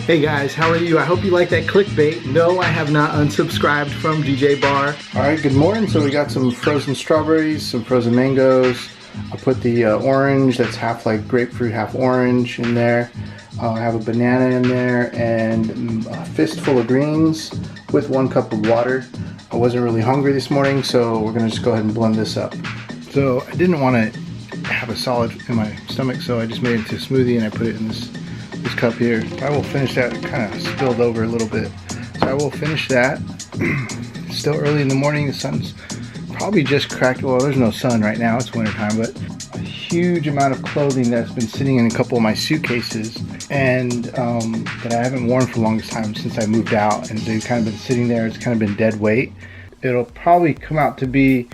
Hey guys, how are you? I hope you like that clickbait. No, I have not unsubscribed from DJBARR. Alright, good morning. So we got some frozen strawberries, some frozen mangoes. I put the orange that's half like grapefruit, half orange in there. I have a banana in there and a fistful of greens with 1 cup of water. I wasn't really hungry this morning, so we're gonna just go ahead and blend this up. So I didn't want to have a solid in my stomach, so I just made it into a smoothie and I put it in this cup here. I will finish that. It kind of spilled over a little bit, so I will finish that. Still early in the morning. The sun's probably just cracked. Well, there's no sun right now, it's winter time, but a huge amount of clothing that's been sitting in a couple of my suitcases and that I haven't worn for the longest time since I moved out, and they've kind of been sitting there. It's kind of been dead weight. It'll probably come out to be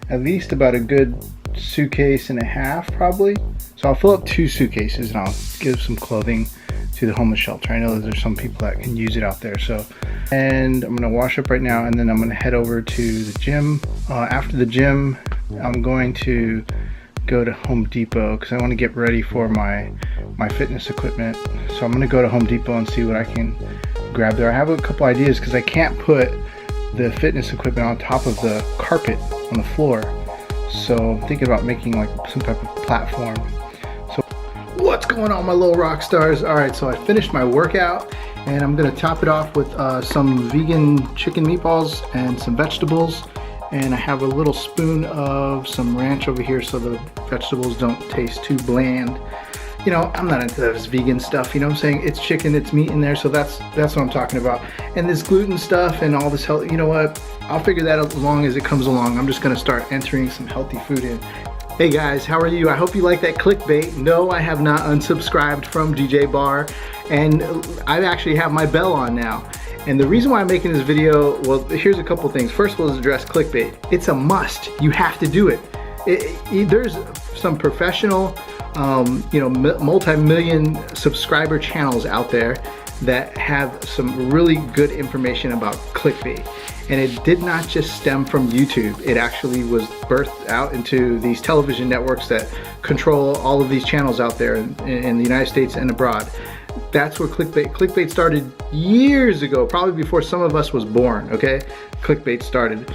at least about a good suitcase and a half probably. So I'll fill up 2 suitcases and I'll give some clothing to the homeless shelter. I know that there's some people that can use it out there. So, and I'm gonna wash up right now and then I'm gonna head over to the gym. After the gym, I'm going to go to Home Depot because I want to get ready for my fitness equipment. So I'm gonna go to Home Depot and see what I can grab there. I have a couple ideas because I can't put the fitness equipment on top of the carpet on the floor. So I'm thinking about making like some type of platform. So what's going on, my little rock stars? All right, so I finished my workout and I'm gonna top it off with some vegan chicken meatballs and some vegetables. And I have a little spoon of some ranch over here so the vegetables don't taste too bland. You know, I'm not into this vegan stuff, you know what I'm saying? It's chicken, it's meat in there, so that's what I'm talking about. And this gluten stuff and all this health, you know what? I'll figure that out as long as it comes along. I'm just gonna start entering some healthy food in. Hey guys, how are you? I hope you like that clickbait. No, I have not unsubscribed from DJBARR, and I actually have my bell on now. And the reason why I'm making this video, well, here's a couple things. First of all, is address clickbait. It's a must. You have to do it. There's some professional, you know, multi-million subscriber channels out there that have some really good information about clickbait. And it did not just stem from YouTube. It actually was birthed out into these television networks that control all of these channels out there in the United States and abroad. That's where clickbait started years ago, probably before some of us was born, okay? Clickbait started.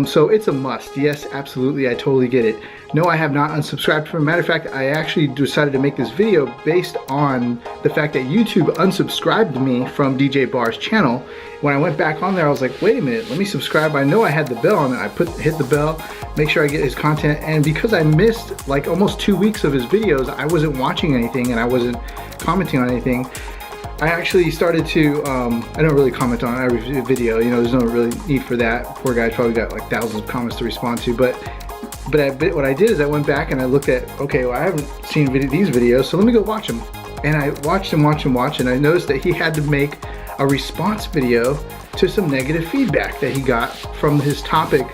So it's a must. Yes, absolutely, I totally get it. No, I have not unsubscribed from. Matter of fact, I actually decided to make this video based on the fact that YouTube unsubscribed me from DJBARR's channel. When I went back on there, I was like, wait a minute, let me subscribe. I know I had the bell on it. I hit the bell, make sure I get his content. And because I missed like almost 2 weeks of his videos, I wasn't watching anything and I wasn't commenting on anything. I actually started to, I don't really comment on every video, you know, there's no really need for that. Poor guy's probably got like thousands of comments to respond to, but what I did is I went back and I looked at, okay, well, I haven't seen these videos, so let me go watch them. And I watched him, and I noticed that he had to make a response video to some negative feedback that he got from his topic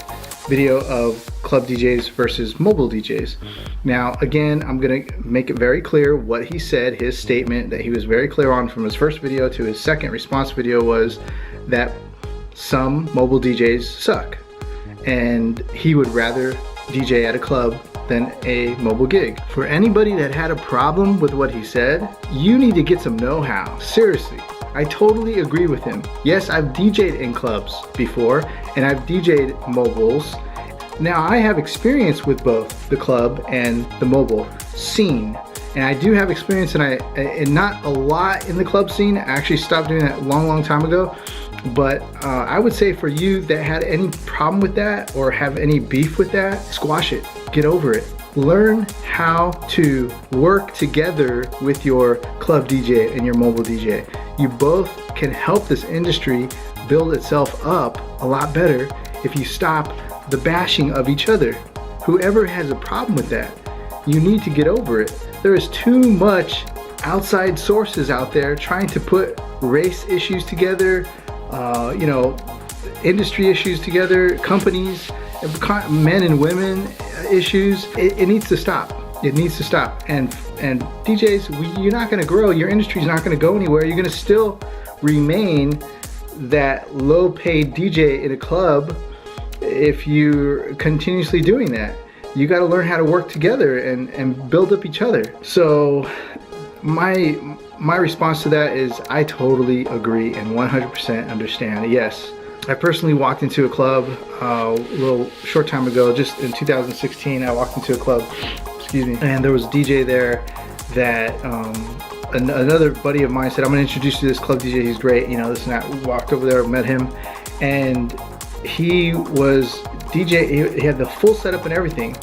video of club DJs versus mobile DJs. Now, again, I'm gonna make it very clear what he said. His statement that he was very clear on from his first video to his second response video was that some mobile DJs suck, and he would rather DJ at a club than a mobile gig. For anybody that had a problem with what he said, you need to get some know-how. Seriously, I totally agree with him. Yes, I've DJ'd in clubs before, and I've DJ'd mobiles. Now, I have experience with both the club and the mobile scene. And I do have experience, and not a lot in the club scene. I actually stopped doing that a long time ago. But I would say for you that had any problem with that or have any beef with that, squash it, get over it. Learn how to work together with your club DJ and your mobile DJ. You both can help this industry build itself up a lot better if you stop the bashing of each other. Whoever has a problem with that, you need to get over it. There is too much outside sources out there trying to put race issues together, you know, industry issues together, companies, men and women issues. It needs to stop. It needs to stop. And DJs, you're not going to grow. Your industry's not going to go anywhere. You're going to still remain that low-paid DJ in a club if you're continuously doing that. You got to learn how to work together and build up each other. So my response to that is I totally agree and 100% understand. Yes, I personally walked into a club a little short time ago, just in 2016. I walked into a club, excuse me, and there was a DJ there that another buddy of mine said, I'm gonna introduce you to this club DJ, he's great, you know, this and that. We walked over there, met him, and he was DJ, he had the full setup and everything.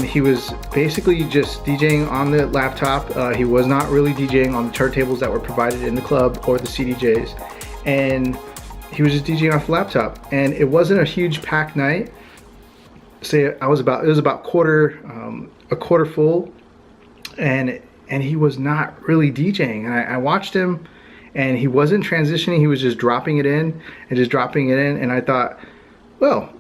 He was basically just DJing on the laptop. He was not really DJing on the turntables that were provided in the club or the CDJs, and he was just DJing off the laptop. And it wasn't a huge packed night. Say it was about a quarter full, and he was not really DJing. And I watched him, and he wasn't transitioning. He was just dropping it in and just dropping it in. And I thought, well,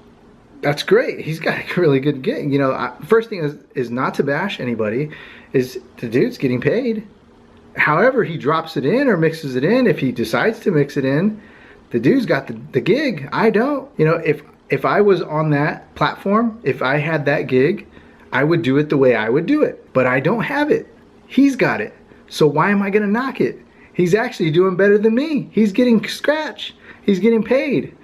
that's great. He's got a really good gig. You know, first thing is not to bash anybody, is the dude's getting paid. However he drops it in or mixes it in, if he decides to mix it in, the dude's got the gig. I don't. You know, if I was on that platform, if I had that gig, I would do it the way I would do it. But I don't have it. He's got it. So why am I gonna knock it? He's actually doing better than me. He's getting scratch. He's getting paid.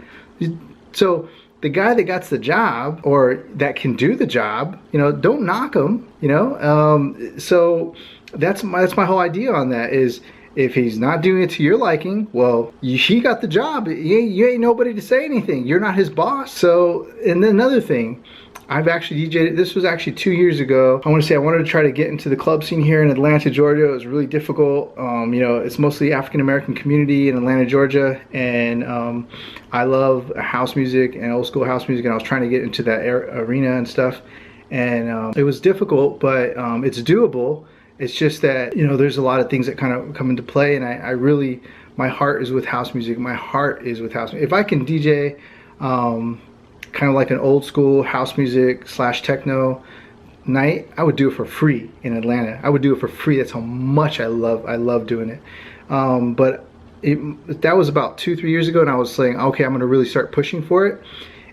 So the guy that got the job, or that can do the job, you know, don't knock him, you know. So that's my whole idea on that, is if he's not doing it to your liking, well, he got the job. You ain't nobody to say anything. You're not his boss. So, and then another thing, I've actually DJed, this was actually 2 years ago. I want to say I wanted to try to get into the club scene here in Atlanta, Georgia. It was really difficult. You know, it's mostly African-American community in Atlanta, Georgia. And I love house music and old school house music. And I was trying to get into that arena and stuff. And it was difficult, but it's doable. It's just that, you know, there's a lot of things that kind of come into play. And I really, my heart is with house music. My heart is with house music. If I can DJ, kind of like an old school house music / techno night, I would do it for free in Atlanta. I would do it for free. That's how much I love doing it. But that was about 2-3 years ago, and I was saying, okay, I'm gonna really start pushing for it.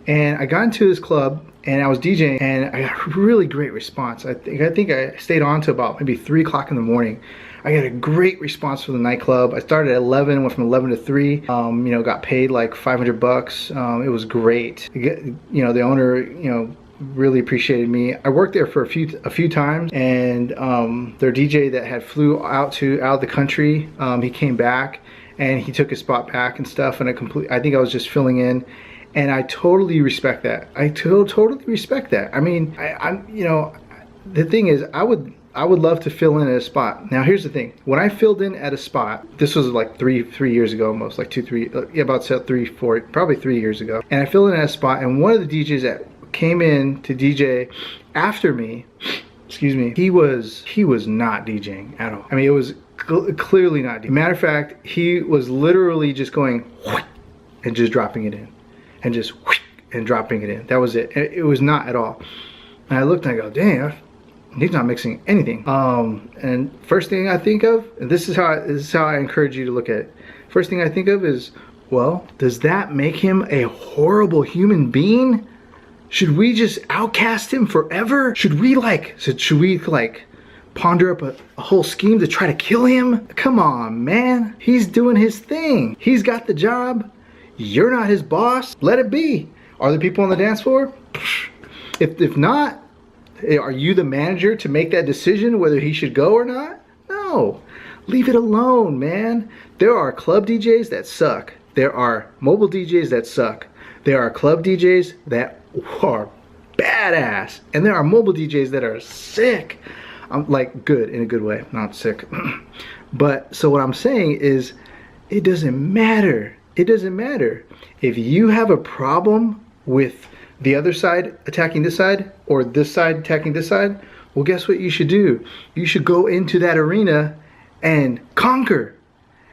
And I got into this club and I was DJing, and I got a really great response. I think I stayed on to about maybe 3 o'clock in the morning. I got a great response from the nightclub. I started at 11, went from 11 to 3. You know, got paid like $500. It was great. You know, the owner, you know, really appreciated me. I worked there for a few times, and their DJ that had flew out of the country, he came back and he took his spot back and stuff. And I think I was just filling in. And I totally respect that. I totally respect that. I mean, I'm, you know, the thing is, I would love to fill in at a spot. Now, here's the thing. When I filled in at a spot, this was like three years ago, almost like 2-3, about 3-4, probably 3 years ago. And I filled in at a spot, and one of the DJs that came in to DJ after me, excuse me, he was not DJing at all. I mean, it was clearly not DJing. Matter of fact, he was literally just going and just dropping it in. And just and dropping it in. That was it. It was not at all. And I looked and I go, damn, he's not mixing anything. And first thing I think of, and this is how I encourage you to look at it. First thing I think of is, well, does that make him a horrible human being? Should we just outcast him forever? Should we ponder up a whole scheme to try to kill him? Come on, man. He's doing his thing. He's got the job. You're not his boss. Let it be. Are there people on the dance floor? If not, are you the manager to make that decision whether he should go or not? No. Leave it alone, man. There are club DJs that suck. There are mobile DJs that suck. There are club DJs that are badass. And there are mobile DJs that are sick. I'm like good in a good way, not sick. But so what I'm saying is, it doesn't matter. It doesn't matter. If you have a problem with the other side attacking this side, or this side attacking this side, well, guess what you should do? You should go into that arena and conquer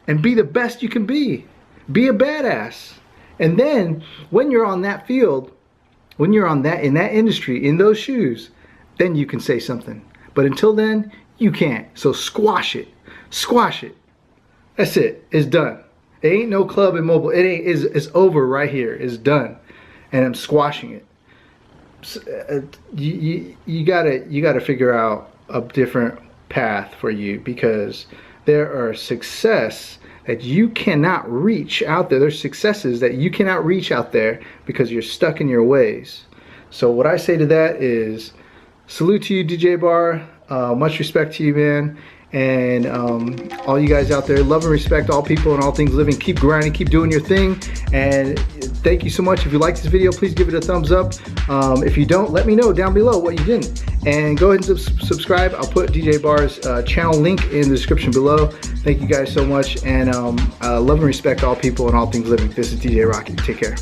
and be the best you can be. Be a badass. And then when you're on that field, when you're in that industry, in those shoes, then you can say something. But until then, you can't. So squash it. Squash it. That's it. It's done. It ain't no club and mobile. It's over right here. It's done, and I'm squashing it. So, you gotta figure out a different path for you, because there are success that you cannot reach out there. There's successes that you cannot reach out there because you're stuck in your ways. So what I say to that is, salute to you, DJ Barr. Much respect to you, man. And all you guys out there, love and respect all people and all things living. Keep grinding, keep doing your thing. And thank you so much. If you like this video, please give it a thumbs up. If you don't, let me know down below what you didn't. And go ahead and subscribe. I'll put DJ Barr's channel link in the description below. Thank you guys so much. And love and respect all people and all things living. This is DJ Rocky. Take care.